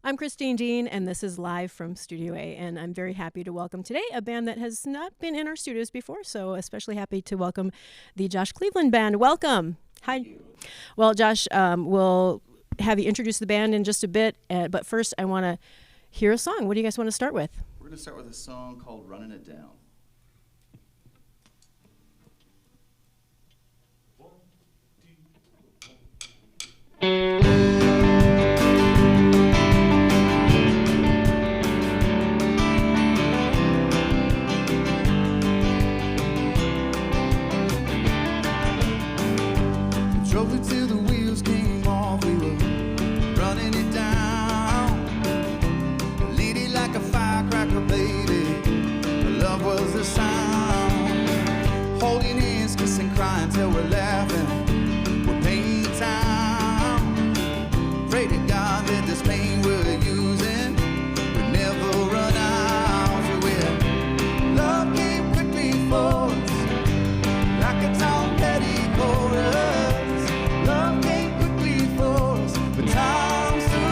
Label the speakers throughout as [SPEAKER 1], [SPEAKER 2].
[SPEAKER 1] I'm Christine Dean, and this is live from Studio A. And I'm very happy to welcome today a band that has not been in our studios before, so especially happy to welcome the Josh Cleveland Band. Welcome. Hi. Well, Josh, we'll have you introduce the band in just a bit, but first I want to hear a song. What do you guys want to start with?
[SPEAKER 2] We're going to start with a song called Running It Down. Drove it till the wheels came off. We were running it down. Lead it like a firecracker, baby. Love was the sound. Holding hands, kissing, crying till we're laughing. We're paying time. Pray to God that this pain we're using would never run out. So we're love came quickly for us, like a Tom Petty chorus. Love came quickly for us, but time stood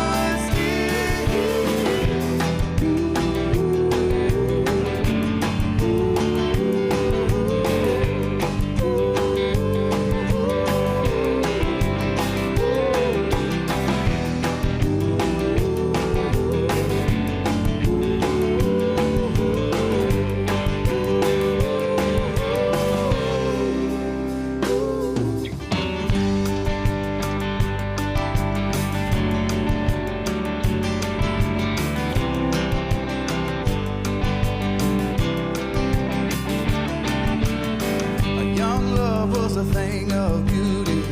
[SPEAKER 2] a thing of beauty,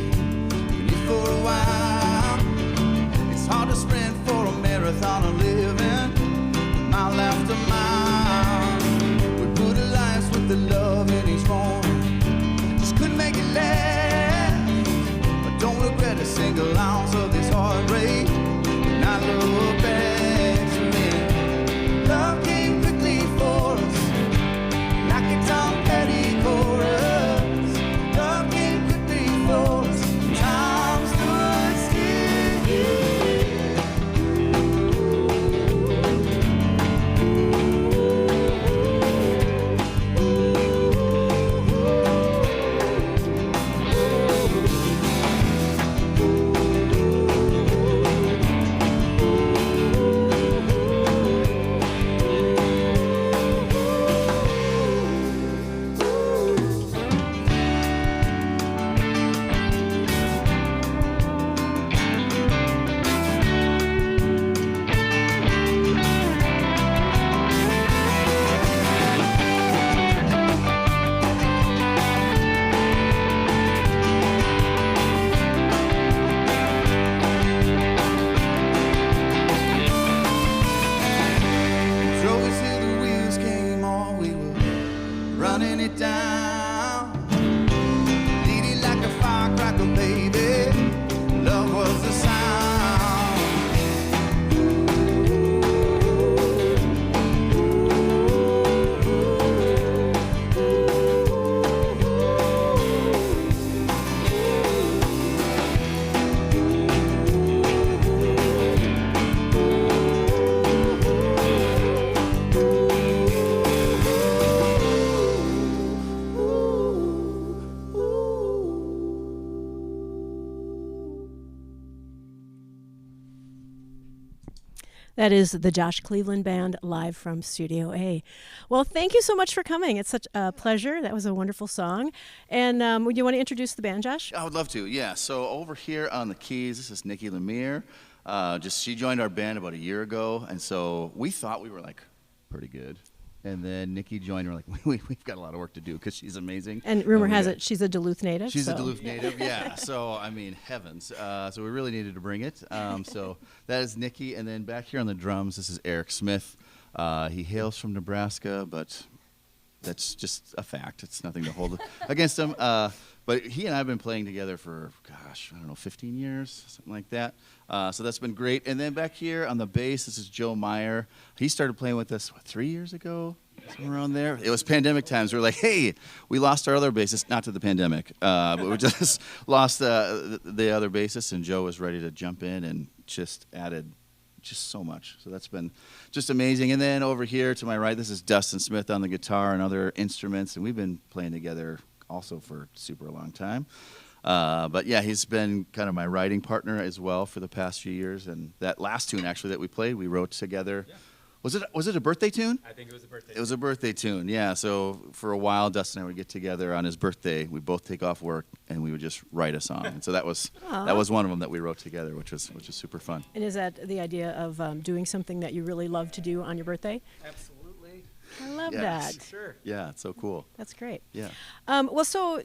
[SPEAKER 2] beneath for a while. It's hard to sprint for a marathon of living, mile after mile. We put our lives with the love in each morning, just couldn't make it last. I don't regret a single ounce of this heartbreak when I look back to it. Love came quickly for us, like a Tom Petty chorus. Running it down, lead it like a firecracker, baby. Love was the sound.
[SPEAKER 1] That is the Josh Cleveland Band live from Studio A. Well, thank you so much for coming. It's such a pleasure. That was a wonderful song. And would you want to introduce the band, Josh?
[SPEAKER 2] I would love to, yeah. So over here on the keys, this is Nikki Lemire. She joined our band about a year ago, and so we thought we were like pretty good. And then Nikki joined, and we're like, we've got a lot of work to do because she's amazing.
[SPEAKER 1] And rumor has it she's a Duluth native.
[SPEAKER 2] She's a Duluth native, yeah. So, I mean, heavens. So we really needed to bring it. So that is Nikki. And then back here on the drums, this is Eric Smith. He hails from Nebraska, but that's just a fact. It's nothing to hold against him. But he and I have been playing together for, gosh, I don't know, 15 years, something like that. So that's been great. And then back here on the bass, this is Joe Meyer. He started playing with us, 3 years ago? Somewhere around there. It was pandemic times. We were like, hey, we lost our other bassist, not to the pandemic, but we just lost the other bassist, and Joe was ready to jump in and just added
[SPEAKER 3] just so much. So that's been just amazing. And then over here to my right, this is Dustin Smith on the guitar and other instruments, and we've been playing together also for a super long time. But yeah, he's been kind of my writing partner as well for the past few years. And that last tune actually that we played, we wrote together. Yeah. Was it a birthday tune?
[SPEAKER 4] I think it was a birthday.
[SPEAKER 3] It was a birthday tune, yeah. So for a while, Dustin and I would get together on his birthday. We'd both take off work and we would just write a song. And so that was one of them that we wrote together, which was super fun.
[SPEAKER 1] And is that the idea of doing something that you really love to do on your birthday?
[SPEAKER 4] Absolutely.
[SPEAKER 1] I love
[SPEAKER 3] Yes.
[SPEAKER 1] that.
[SPEAKER 4] Sure.
[SPEAKER 3] Yeah, it's so cool.
[SPEAKER 1] That's great.
[SPEAKER 3] Yeah.
[SPEAKER 1] Well, so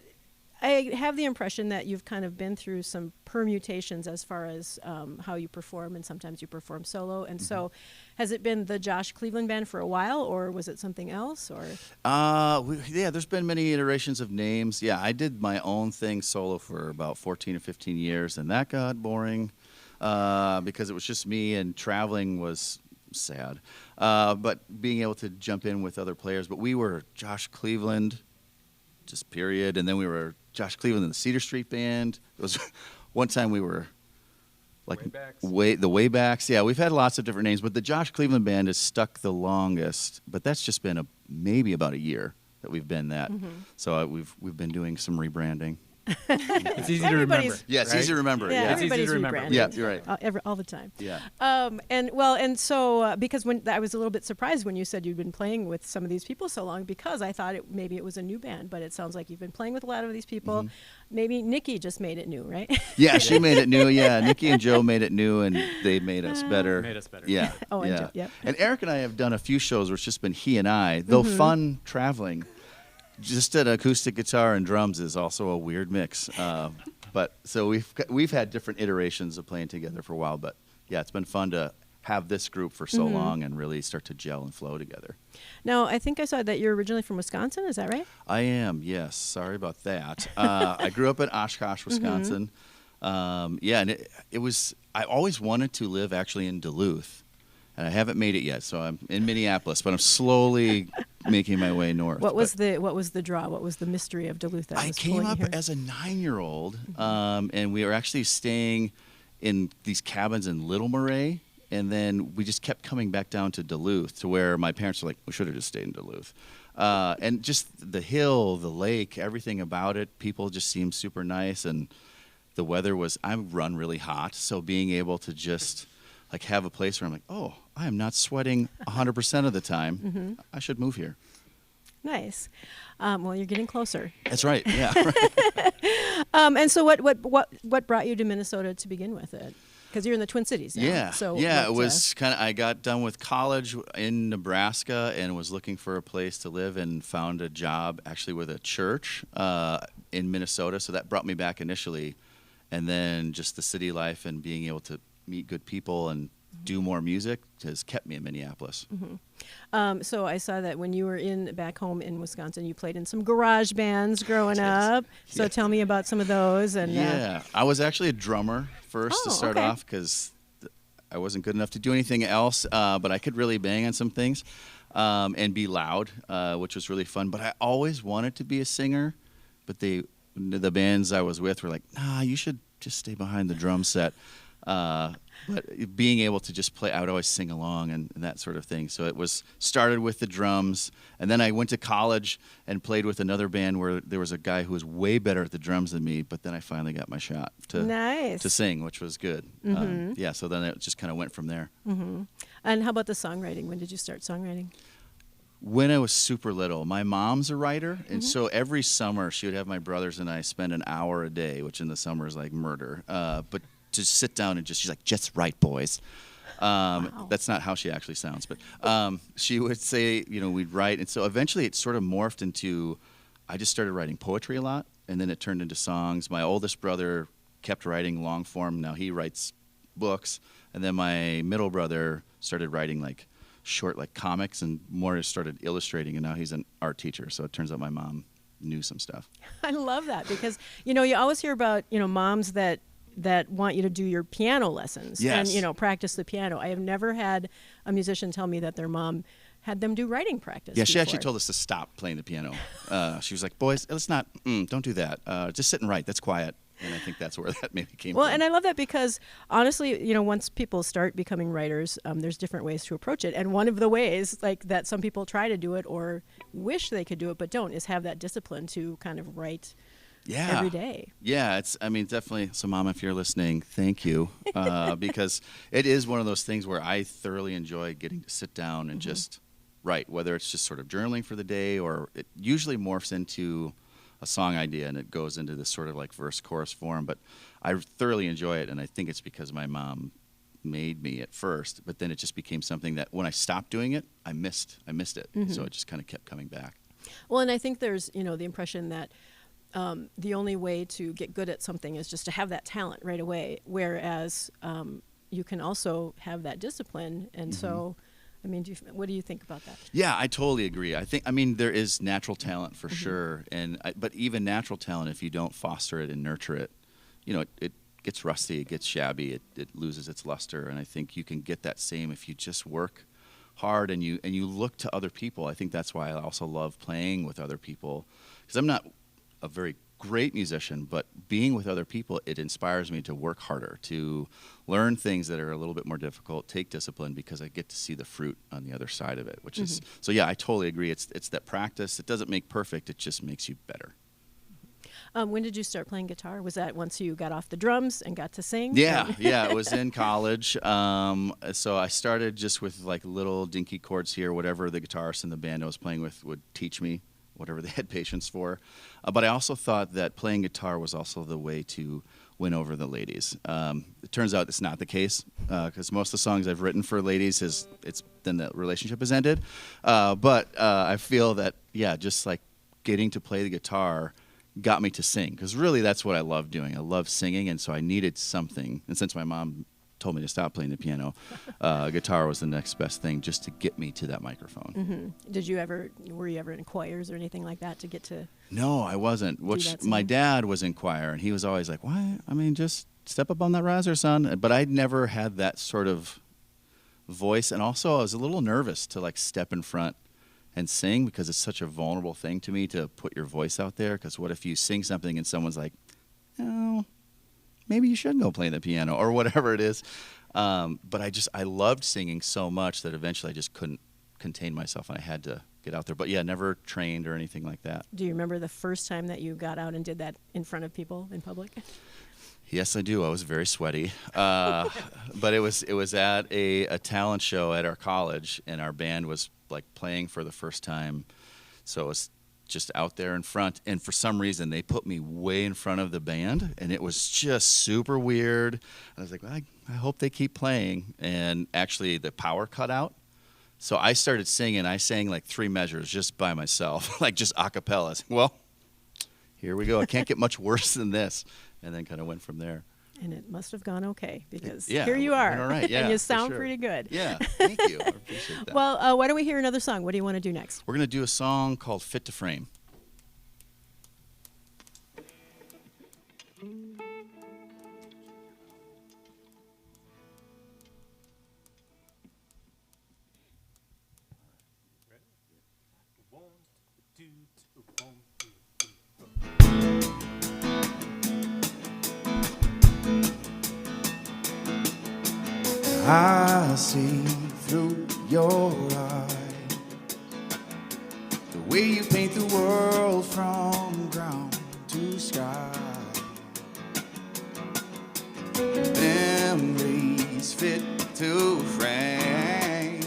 [SPEAKER 1] I have the impression that you've kind of been through some permutations as far as how you perform, and sometimes you perform solo. And so, has it been the Josh Cleveland Band for a while, or was it something else? Or
[SPEAKER 3] yeah, there's been many iterations of names. Yeah, I did my own thing solo for about 14 or 15 years, and that got boring because it was just me, and traveling was sad. But being able to jump in with other players, but we were Josh Cleveland, just period, and then we were Josh Cleveland and the Cedar Street Band. It was one time we were like the Waybacks. Yeah, we've had lots of different names, but the Josh Cleveland Band has stuck the longest. But that's just been maybe about a year that we've been that. So we've been doing some rebranding.
[SPEAKER 4] It's easy to remember.
[SPEAKER 3] Yeah, it's easy to remember.
[SPEAKER 1] Yeah,
[SPEAKER 3] Yeah,
[SPEAKER 1] everybody's
[SPEAKER 4] remember.
[SPEAKER 1] rebranding.
[SPEAKER 3] Yeah, you're right.
[SPEAKER 1] All the time.
[SPEAKER 3] Yeah.
[SPEAKER 1] And so because when I was a little bit surprised when you said you'd been playing with some of these people so long, because I thought maybe it was a new band, but it sounds like you've been playing with a lot of these people. Maybe Nikki just made it new, right?
[SPEAKER 3] Yeah, she made it new. Yeah, Nikki and Joe made it new, and they made us better.
[SPEAKER 4] Made us better.
[SPEAKER 3] Yeah.
[SPEAKER 1] Oh, and
[SPEAKER 3] yeah.
[SPEAKER 1] Joe, yep.
[SPEAKER 3] And Eric and I have done a few shows where it's just been he and I, though fun traveling. Just an acoustic guitar and drums is also a weird mix. But so we've had different iterations of playing together for a while. But yeah, it's been fun to have this group for so long and really start to gel and flow together.
[SPEAKER 1] Now, I think I saw that you're originally from Wisconsin. Is that right?
[SPEAKER 3] I am, yes. Sorry about that. I grew up in Oshkosh, Wisconsin. Yeah, and it was, I always wanted to live actually in Duluth. And I haven't made it yet, so I'm in Minneapolis, but I'm slowly making my way north.
[SPEAKER 1] What was the draw? What was the mystery of Duluth?
[SPEAKER 3] I came up as a 9-year-old, and we were actually staying in these cabins in Little Marais, and then we just kept coming back down to Duluth, to where my parents were like, we should have just stayed in Duluth. And just the hill, the lake, everything about it, people just seemed super nice, and the weather was, I run really hot, so being able to just like have a place where I'm like, oh, I am not sweating 100% of the time. I should move here.
[SPEAKER 1] Nice. Well, you're getting closer.
[SPEAKER 3] That's right. Yeah.
[SPEAKER 1] And so, what brought you to Minnesota to begin with? Because you're in the Twin Cities now.
[SPEAKER 3] Yeah.
[SPEAKER 1] So
[SPEAKER 3] yeah, it was kind of. I got done with college in Nebraska and was looking for a place to live, and found a job actually with a church in Minnesota. So that brought me back initially, and then just the city life and being able to meet good people and do more music has kept me in Minneapolis.
[SPEAKER 1] So I saw that when you were back home in Wisconsin, you played in some garage bands growing up. So tell me about some of those. And
[SPEAKER 3] yeah, I was actually a drummer first to start off, because I wasn't good enough to do anything else, but I could really bang on some things and be loud, which was really fun. But I always wanted to be a singer, but the bands I was with were like, nah, you should just stay behind the drum set. But being able to just play, I would always sing along and that sort of thing. So it was started with the drums, and then I went to college and played with another band where there was a guy who was way better at the drums than me. But then I finally got my shot to sing, which was good. Yeah, so then it just kind of went from there.
[SPEAKER 1] And how about the songwriting? When did you start songwriting?
[SPEAKER 3] When I was super little. My mom's a writer, and so every summer she would have my brothers and I spend an hour a day, which in the summer is like murder. But to sit down and she's like, just write, boys. Wow. That's not how she actually sounds, but she would say, we'd write. And so eventually it sort of morphed into, I just started writing poetry a lot, and then it turned into songs. My oldest brother kept writing long form. Now he writes books. And then my middle brother started writing like short, like comics, and more started illustrating. And now he's an art teacher. So it turns out my mom knew some stuff.
[SPEAKER 1] I love that, because, you always hear about, moms that want you to do your piano lessons and, practice the piano. I have never had a musician tell me that their mom had them do writing practice.
[SPEAKER 3] Yeah, she actually told us to stop playing the piano. She was like, boys, let's not, don't do that. Just sit and write. That's quiet. And I think that's where that maybe came
[SPEAKER 1] Well,
[SPEAKER 3] from.
[SPEAKER 1] and I love that because honestly, once people start becoming writers, there's different ways to approach it. And one of the ways, like that some people try to do it or wish they could do it but don't, is have that discipline to kind of write every day.
[SPEAKER 3] Yeah, definitely. So, Mom, if you're listening, thank you. Because it is one of those things where I thoroughly enjoy getting to sit down and just write, whether it's just sort of journaling for the day or it usually morphs into a song idea and it goes into this sort of like verse chorus form. But I thoroughly enjoy it, and I think it's because my mom made me at first, but then it just became something that when I stopped doing it, I missed it. So it just kind of kept coming back.
[SPEAKER 1] Well, and I think there's, the impression that the only way to get good at something is just to have that talent right away, whereas you can also have that discipline. And so, what do you think about that?
[SPEAKER 3] Yeah, I totally agree. I think, there is natural talent for sure, but even natural talent, if you don't foster it and nurture it, it gets rusty, it gets shabby, it loses its luster. And I think you can get that same if you just work hard and you look to other people. I think that's why I also love playing with other people, because I'm not a very great musician, but being with other people, it inspires me to work harder, to learn things that are a little bit more difficult, take discipline, because I get to see the fruit on the other side of it, which is, so yeah, I totally agree. It's that practice. It doesn't make perfect, it just makes you better.
[SPEAKER 1] When did you start playing guitar? Was that once you got off the drums and got to sing?
[SPEAKER 3] Yeah, it was in college. So I started just with like little dinky chords here, whatever the guitarist in the band I was playing with would teach me, whatever they had patience for. But I also thought that playing guitar was also the way to win over the ladies. It turns out it's not the case, because most of the songs I've written for ladies, then the relationship has ended. But I feel that, just like getting to play the guitar got me to sing, because really that's what I love doing. I love singing, and so I needed something. And since my mom told me to stop playing the piano, guitar was the next best thing just to get me to that microphone.
[SPEAKER 1] Were you ever in choirs or anything like that to get to?
[SPEAKER 3] No, I wasn't. My dad was in choir, and he was always like, "Why? Just step up on that riser, son." But I'd never had that sort of voice, and also I was a little nervous to like step in front and sing, because it's such a vulnerable thing to me to put your voice out there. Because what if you sing something and someone's like, "Oh, maybe you should go play the piano," or whatever it is. But I loved singing so much that eventually I just couldn't contain myself, and I had to get out there. But yeah, never trained or anything like that.
[SPEAKER 1] Do you remember the first time that you got out and did that in front of people in public?
[SPEAKER 3] Yes, I do. I was very sweaty, but it was at a talent show at our college, and our band was like playing for the first time, so it was just out there in front. And for some reason, they put me way in front of the band, and it was just super weird. I was like, well, I hope they keep playing. And actually, the power cut out, so I started singing. I sang like 3 measures just by myself, like just a cappella. Well, here we go. It can't get much worse than this. And then kind of went from there.
[SPEAKER 1] And it must have gone okay, because
[SPEAKER 3] yeah,
[SPEAKER 1] here you are.
[SPEAKER 3] All right, yeah,
[SPEAKER 1] and you sound
[SPEAKER 3] sure.
[SPEAKER 1] pretty good.
[SPEAKER 3] Yeah, thank you. I appreciate that.
[SPEAKER 1] Well, why don't we hear another song? What do you want to do next?
[SPEAKER 3] We're going to do a song called Fit to Frame.
[SPEAKER 2] I see through your eye, the way you paint the world from ground to sky. Memories fit to frame,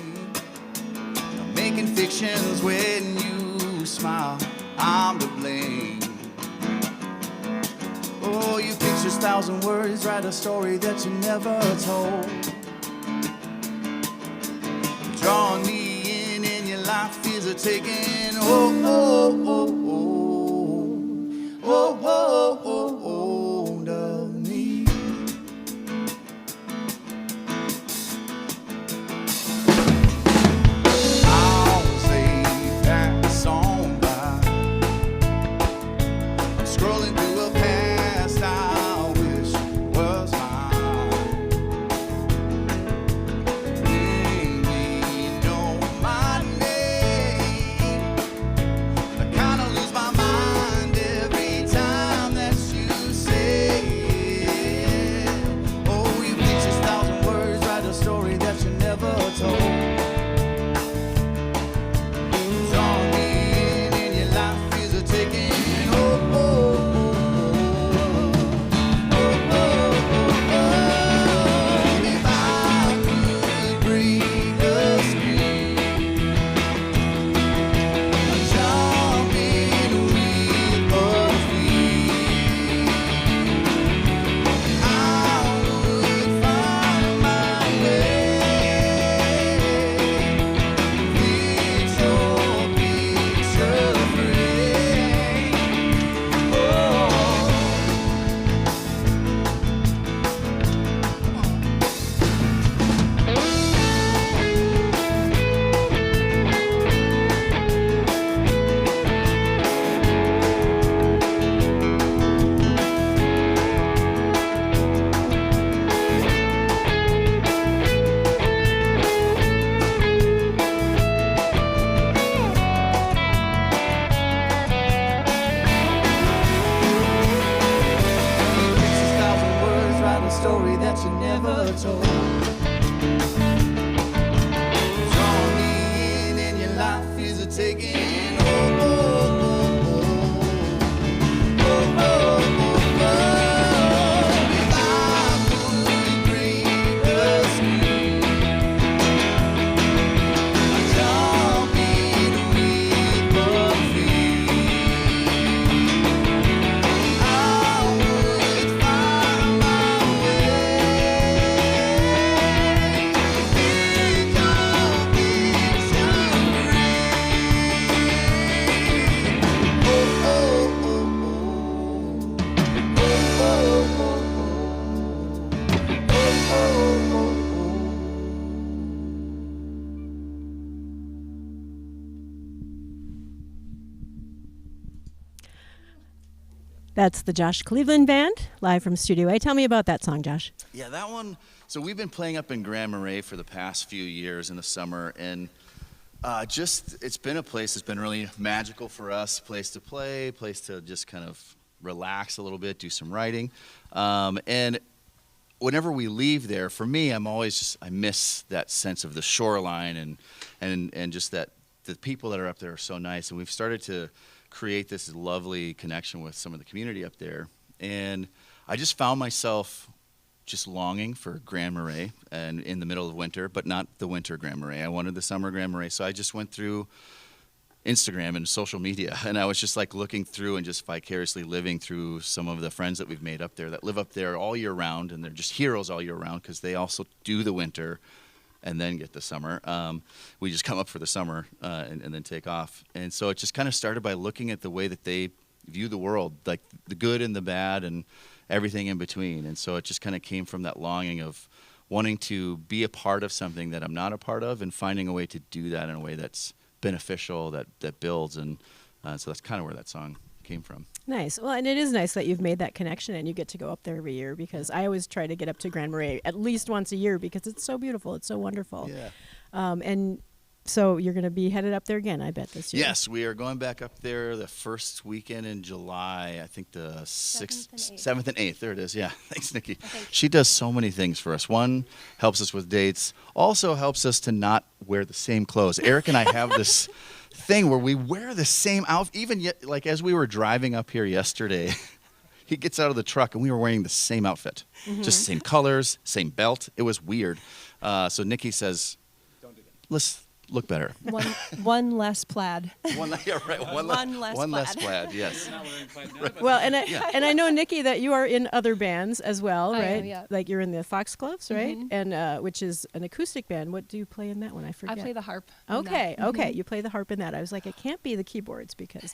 [SPEAKER 2] making fictions when you smile, I'm to blame. Oh, you picture 1,000 words, write a story that you never told. Drawing me in and your life is a taking. Oh, oh, oh, oh, oh, oh, oh, oh, of me. I'll say pass on by. I'm scrolling through a past I wish was mine. I kinda lose my mind every time that you that you never told. Draw me in and your life is a taking. Oh, oh, oh, oh. Oh, oh, oh, oh. If I could break the screen, I'd jump in with my feet. I would find my way. Big old picture frame. Oh, oh, oh, oh. Oh, oh, oh, oh. Oh, oh, oh, oh.
[SPEAKER 1] That's the Josh Cleveland Band, live from Studio A. Tell me about that song, Josh.
[SPEAKER 3] Yeah, that one. So we've been playing up in Grand Marais for the past few years in the summer, and it's been a place that's been really magical for us. Place to play, place to just kind of relax a little bit, do some writing, and whenever we leave there, for me, I miss that sense of the shoreline and just that the people that are up there are so nice, and we've started to create this lovely connection with some of the community up there, and I just found myself just longing for Grand Marais and in the middle of winter, but not the winter Grand Marais. I wanted the summer Grand Marais, so I just went through Instagram and social media, and I was just like looking through and just vicariously living through some of the friends that we've made up there that live up there all year round, and they're just heroes all year round because they also do the winter and then get the summer. We just come up for the summer and then take off. And so it just kind of started by looking at the way that they view the world, like the good and the bad and everything in between. And so it just kind of came from that longing of wanting to be a part of something that I'm not a part of and finding a way to do that in a way that's beneficial, that builds. And so that's kind of where that song came from.
[SPEAKER 1] Nice. Well, and it is nice that you've made that connection and you get to go up there every year, because I always try to get up to Grand Marais at least once a year because it's so beautiful. It's so wonderful.
[SPEAKER 3] Yeah.
[SPEAKER 1] And so you're going to be headed up there again, I bet, this year.
[SPEAKER 3] Yes, we are going back up there the first weekend in July. I think the 7th and 8th. There it is. Yeah. Thanks, Nikki. She does so many things for us. One, helps us with dates. Also helps us to not wear the same clothes. Eric and I have this thing where we wear the same outfit. Even yet, like as we were driving up here yesterday, he gets out of the truck and we were wearing the same outfit. Just same colors, same belt. It was weird. So Nikki says, "Don't do that. Let's look better."
[SPEAKER 5] One less plaid.
[SPEAKER 3] One less plaid. Yes.
[SPEAKER 1] Well, and I know, Nikki, that you are in other bands as well,
[SPEAKER 5] I
[SPEAKER 1] right?
[SPEAKER 5] am, yeah.
[SPEAKER 1] Like you're in the Foxgloves, right? And which is an acoustic band. What do you play in that one? I forget.
[SPEAKER 5] I play the harp.
[SPEAKER 1] Okay, okay. You play the harp in that. I was like, it can't be the keyboards because.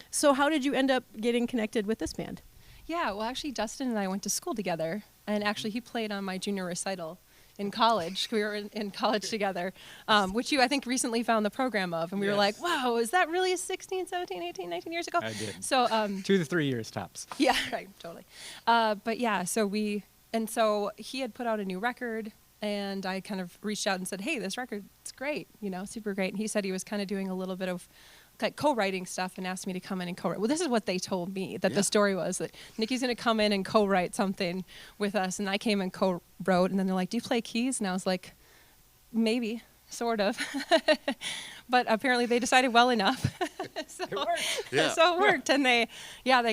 [SPEAKER 1] So how did you end up getting connected with this band?
[SPEAKER 5] Yeah, well, actually, Dustin and I went to school together, and actually he played on my junior recital in college. We were in college together, which you, I think, recently found the program of, and we were like, wow, is that really 16, 17, 18, 19 years ago?
[SPEAKER 4] I did.
[SPEAKER 5] So
[SPEAKER 4] 2 to 3 years tops.
[SPEAKER 5] yeah, right, totally. But yeah, so he had put out a new record, and I kind of reached out and said, hey, this record's great, super great. And he said he was kind of doing a little bit of like co-writing stuff and asked me to come in and co-write. Well, this is what they told me, that the story was that Nikki's going to come in and co-write something with us. And I came and co-wrote, and then they're like, do you play keys? And I was like, maybe, sort of. But apparently they decided well enough. So it worked. Yeah. So it worked. And they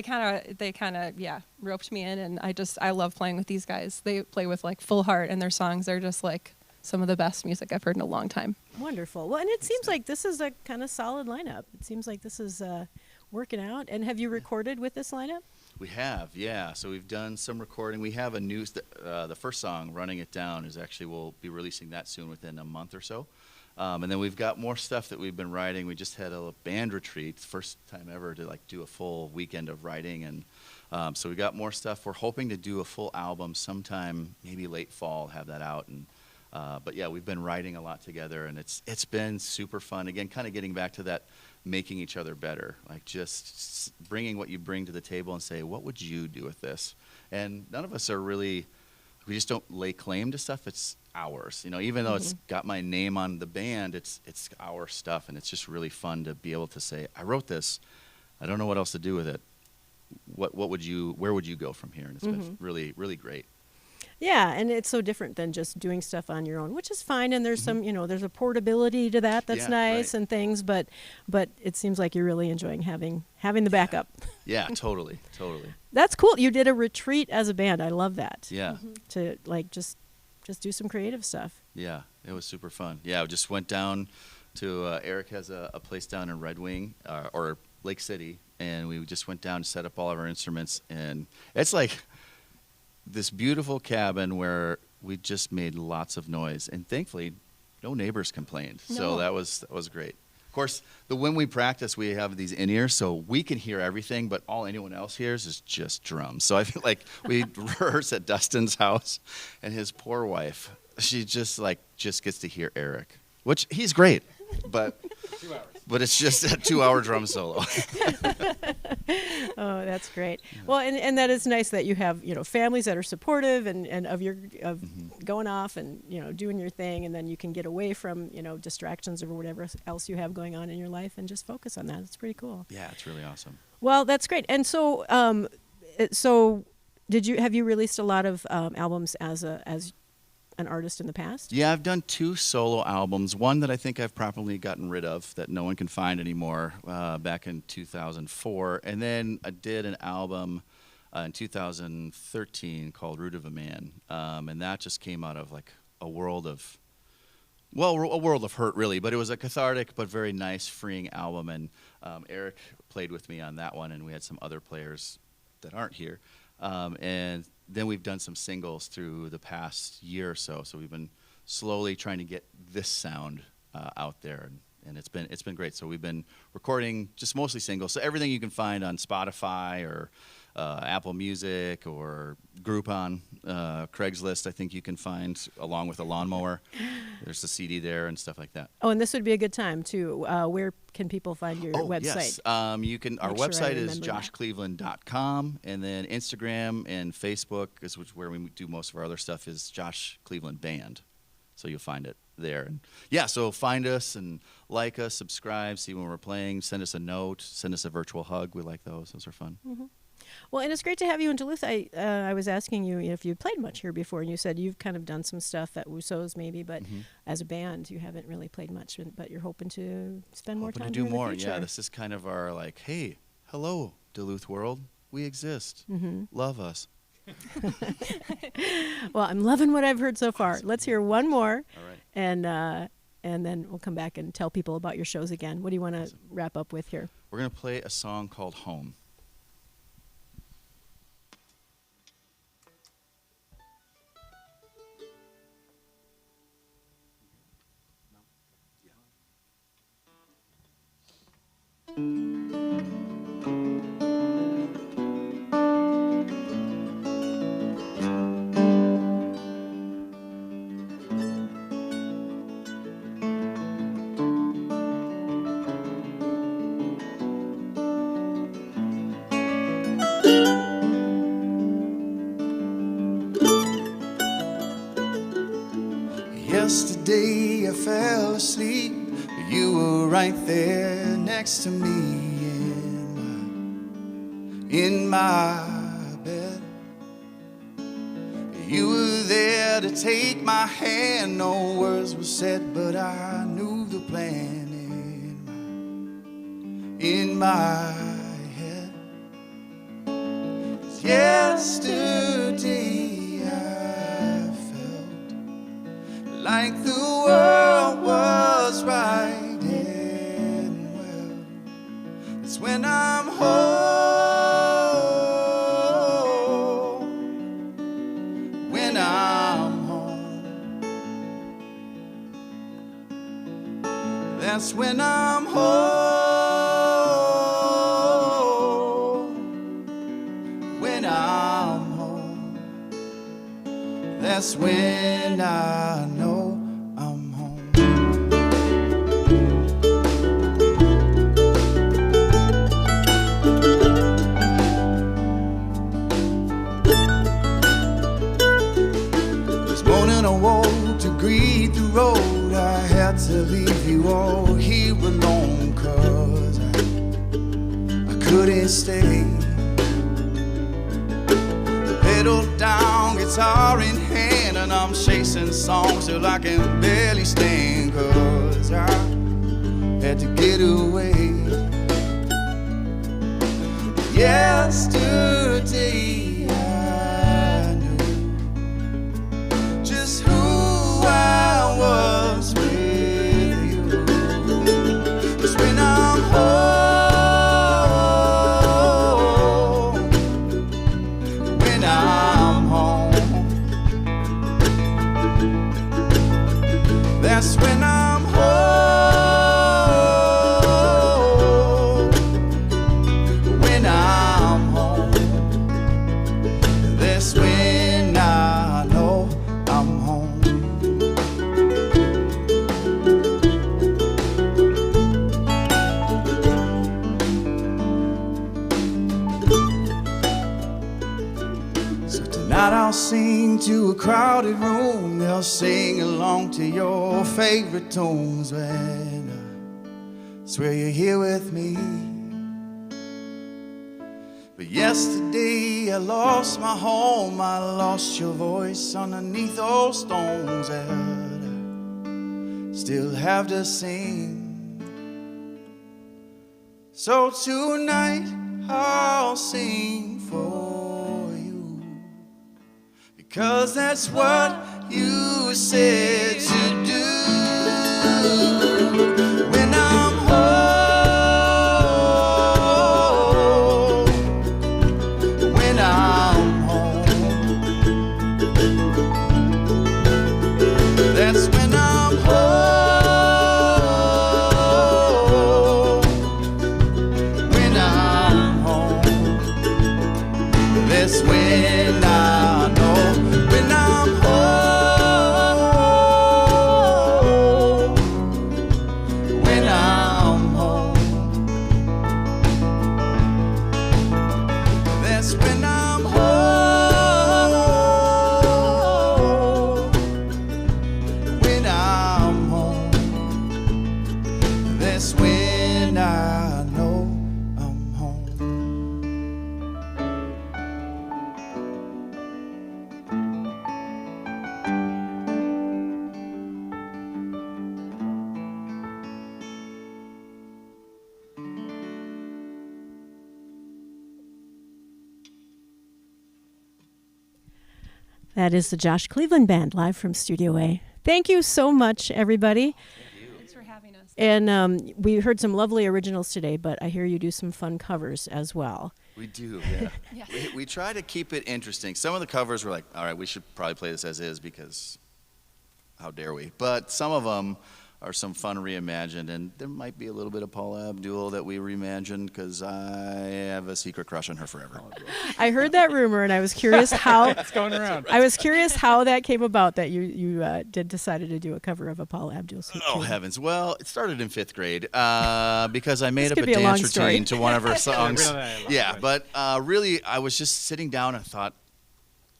[SPEAKER 5] kind of roped me in. And I love playing with these guys. They play with like full heart, and their songs are just like some of the best music I've heard in a long time.
[SPEAKER 1] Wonderful. Well, and it seems like this is a kind of solid lineup. It seems like this is working out. And have you recorded with this lineup?
[SPEAKER 3] We have, yeah. So we've done some recording. We have the first song, Running It Down, we'll be releasing that soon within a month or so. And then we've got more stuff that we've been writing. We just had a band retreat, first time ever to do a full weekend of writing. And so we got more stuff. We're hoping to do a full album sometime, maybe late fall, have that out. And but yeah, we've been writing a lot together, and it's been super fun. Again, kind of getting back to that making each other better, like just bringing what you bring to the table and say, what would you do with this? And none of us are really, we just don't lay claim to stuff. It's ours, even though it's got my name on the band, it's our stuff, and it's just really fun to be able to say, I wrote this, I don't know what else to do with it. Where would you go from here? And it's been really, really great.
[SPEAKER 1] Yeah, and it's so different than just doing stuff on your own, which is fine. And there's some, there's a portability to that that's
[SPEAKER 3] Yeah,
[SPEAKER 1] nice
[SPEAKER 3] right.
[SPEAKER 1] and things. But it seems like you're really enjoying having the backup.
[SPEAKER 3] Yeah, totally.
[SPEAKER 1] That's cool. You did a retreat as a band. I love that.
[SPEAKER 3] Yeah.
[SPEAKER 1] To like just do some creative stuff.
[SPEAKER 3] Yeah, it was super fun. Yeah, we just went down to Eric has a place down in Red Wing or Lake City, and we just went down to set up all of our instruments, and it's like this beautiful cabin where we just made lots of noise, and thankfully no neighbors complained.
[SPEAKER 1] No.
[SPEAKER 3] So that was great. Of course, when we practice, we have these in-ears, so we can hear everything, but all anyone else hears is just drums. So I feel like we rehearse at Dustin's house, and his poor wife, she just gets to hear Eric, which he's great, but
[SPEAKER 4] 2 hours.
[SPEAKER 3] but it's just a 2-hour drum solo.
[SPEAKER 1] Oh, that's great. Well, and that is nice that you have, families that are supportive and of going off and, doing your thing, and then you can get away from, distractions or whatever else you have going on in your life and just focus on that. It's pretty cool.
[SPEAKER 3] Yeah, it's really awesome.
[SPEAKER 1] Well, that's great. And so have you released a lot of albums as an artist in the past?
[SPEAKER 3] Yeah, I've done 2 solo albums. One that I think I've properly gotten rid of, that no one can find anymore, back in 2004. And then I did an album in 2013 called Root of a Man. And that just came out of like a world of hurt, really. But it was a cathartic but very nice, freeing album. And Eric played with me on that one, and we had some other players that aren't here. And then we've done some singles through the past year or so. So we've been slowly trying to get this sound out there, and it's been great. So we've been recording just mostly singles. So everything you can find on Spotify or Apple Music or Groupon, Craigslist, I think you can find, along with a lawnmower. There's a CD there and stuff like that.
[SPEAKER 1] Oh, and this would be a good time too. Where can people find your website?
[SPEAKER 3] Yes. You can. Our
[SPEAKER 1] Make sure I
[SPEAKER 3] website is
[SPEAKER 1] remember that.
[SPEAKER 3] joshcleveland.com, and then Instagram and Facebook is where we do most of our other stuff, is Josh Cleveland Band. So you'll find it there. And yeah, so find us and like us, subscribe, see when we're playing, send us a note, send us a virtual hug. We like those. Those are fun.
[SPEAKER 1] Mm-hmm. Well, and it's great to have you in Duluth. I was asking you if you played much here before, and you said you've kind of done some stuff at Wuso's maybe, but as a band you haven't really played much, but you're hoping to spend more time
[SPEAKER 3] to do
[SPEAKER 1] here in the
[SPEAKER 3] more.
[SPEAKER 1] future.
[SPEAKER 3] Yeah, this is kind of our hey, hello, Duluth world. We exist. Love us.
[SPEAKER 1] Well, I'm loving what I've heard so far.
[SPEAKER 3] Awesome.
[SPEAKER 1] Let's hear one more.
[SPEAKER 3] All right.
[SPEAKER 1] And then we'll come back and tell people about your shows again. What do you want to wrap up with here?
[SPEAKER 3] We're going to play a song called Home.
[SPEAKER 2] Yesterday I fell asleep, you were right there next to me in my bed. You were there to take my hand, no words were said, but I knew the plan in my head. Yesterday like the world was right and well. It's when I'm home, when I'm home. That's when I'm home, when I'm home. That's when I know I'm home. This morning I woke to greet the road. I had to leave you all here alone, 'cause I couldn't stay. The pedal down, guitar in hand, and I'm chasing songs till I can barely stand, 'cause I had to get away. Yesterday I knew just who I was with you. 'Cause when I'm home, when I'm home, that's when I'm home. When I'm home, that's when I know I'm home. So tonight I'll sing to a crowded room. They'll sing along to your favorite tunes. When I swear you're here with me. But yesterday I lost my home. I lost your voice underneath those stones that I still have to sing. So tonight I'll sing for you, because that's what you said to do. When I'm home, when I'm home, that's when I'm home. When I'm home, that's when I know. When I'm home, when I'm home, that's when I'm home. When I'm home, that's when I know I'm home.
[SPEAKER 1] That is the Josh Cleveland Band live from Studio A. Thank you so much, everybody.
[SPEAKER 5] Thanks for having us.
[SPEAKER 1] And we heard some lovely originals today, but I hear you do some fun covers as well.
[SPEAKER 3] We do, yeah.
[SPEAKER 5] Yes.
[SPEAKER 3] We try to keep it interesting. Some of the covers were like, all right, we should probably play this as is because how dare we? But some of them are some fun reimagined, and there might be a little bit of Paula Abdul that we reimagined because I have a secret crush on her forever.
[SPEAKER 1] I heard that rumor, and I was curious how
[SPEAKER 4] It's going around.
[SPEAKER 1] I was curious how that came about that you decided to do a cover of a Paula Abdul song.
[SPEAKER 3] Oh, heavens. Well, it started in 5th grade because I made
[SPEAKER 1] This
[SPEAKER 3] up
[SPEAKER 1] could
[SPEAKER 3] a
[SPEAKER 1] be a long
[SPEAKER 3] dance
[SPEAKER 1] story.
[SPEAKER 3] routine to one of her songs.
[SPEAKER 4] really, I love
[SPEAKER 3] Yeah,
[SPEAKER 4] it.
[SPEAKER 3] but really, I was just sitting down and thought,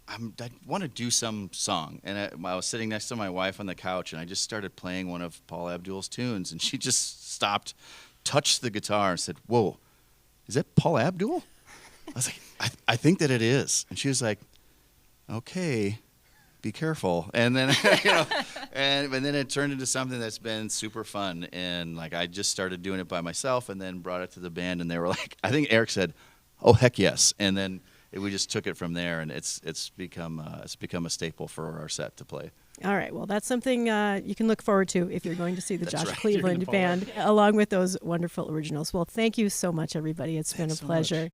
[SPEAKER 3] I want to do some song. And I was sitting next to my wife on the couch, and I just started playing one of Paula Abdul's tunes, and she just stopped, touched the guitar, and said, "Whoa, is that Paula Abdul?" I was like, I think that it is. And she was like, "Okay, be careful." And then, and then it turned into something that's been super fun. And like I just started doing it by myself, and then brought it to the band, and they were like, I think Eric said, "Oh heck yes!" And then we just took it from there, and it's become a staple for our set to play.
[SPEAKER 1] All right. Well, that's something you can look forward to if you're going to see the
[SPEAKER 3] That's
[SPEAKER 1] Josh
[SPEAKER 3] right.
[SPEAKER 1] Cleveland
[SPEAKER 4] You're gonna
[SPEAKER 1] Band, along with those wonderful originals. Well, thank you so much, everybody. It's been
[SPEAKER 3] Thanks
[SPEAKER 1] a
[SPEAKER 3] so much.
[SPEAKER 1] pleasure.